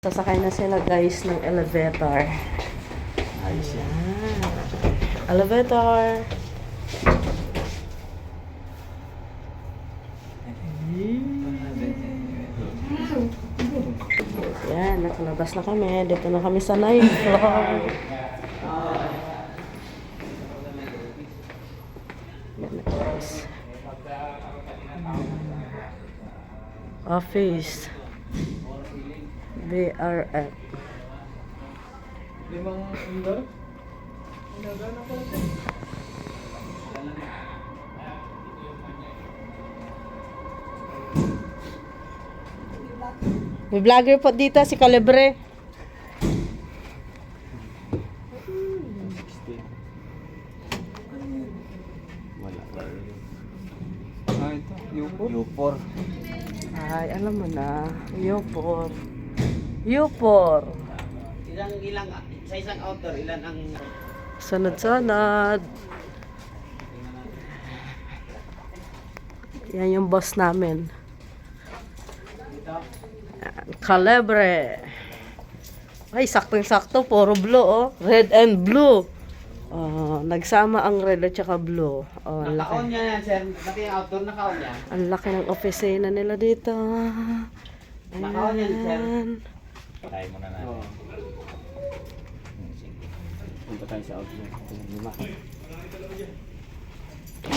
Sasakay na sila guys ng elevator. Ayos yan. Elevator. Yan, nakalabas na kami. Dito na kami sa 9th floor. Yan na guys. Office. BRF. Limang indoor? May vlogger po dito, si Calibre. Wala. Ito. U4. Ay, alam mo na. U4. U4. Ilang sa isang outdoor, ilan ang Sunod-sunod. Yan yung boss namin. Calibre. Ay, saktong-sakto. Puro blue, oh. Red and blue. Oh, nagsama ang red at saka blue. Oh, ang naka-on laki. niya yan, sir? Pati yung outdoor, naka-on niya. Ang laki ng opisina nila dito. Naka-on yan, sir. Ayan. Patay mo na natin. Oo. Punta tayo sa outdoor. Lima.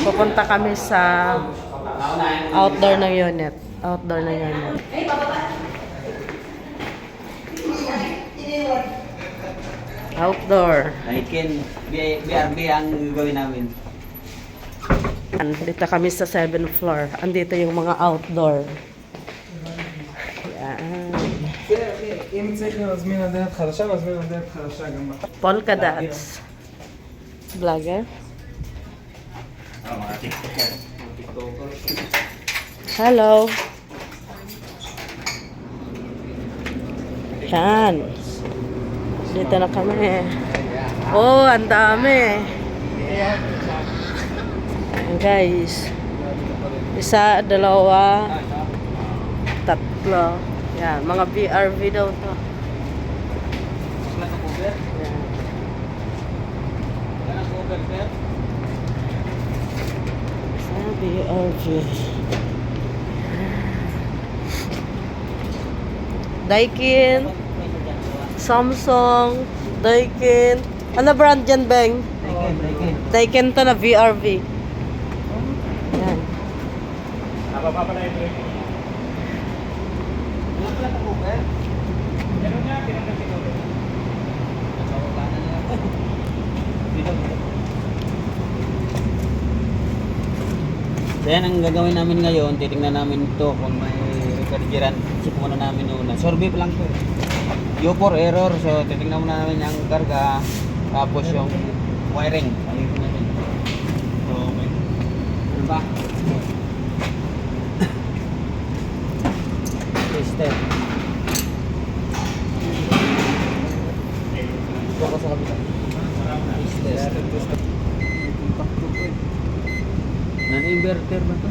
Pupunta kami sa outdoor ng unit. Outdoor ng unit. Outdoor. Daikin, BRB ang gawin namin. Dito kami sa 7th floor. Andito yung mga outdoor. Yan. אם צריך להזמין לדלת חדשה, נזמין לדלת חדשה גם מחר. Polka dots. Vlogger. Mga TikToker. Hello. Yan. Dito na kami. Oh, ang dami. Ayan, guys. Isa, dalawa, tatlo. Yan, mga BRV daw to. Wala na cover? Yan. Wala na cover, sir? Sa BRV. Daikin, Samsung, Daikin. Ano brand dyan, Beng? Daikin. Daikin to na VRV. Yan. Napapapa na ito. Wala pala na cover? Meron nga, pinagdag siguro. Wala na nila. Dito. So yan ang gagawin namin ngayon, titingnan namin ito kung may refrigerant. Check muna namin una. Survey pa lang ito eh. U4 error, so titingnan muna namin yung karga, tapos yung wiring. Ayun natin. So, may... Ano ba? Tester. Ito ko sa kabila. Tester. Non-inverter ba ito?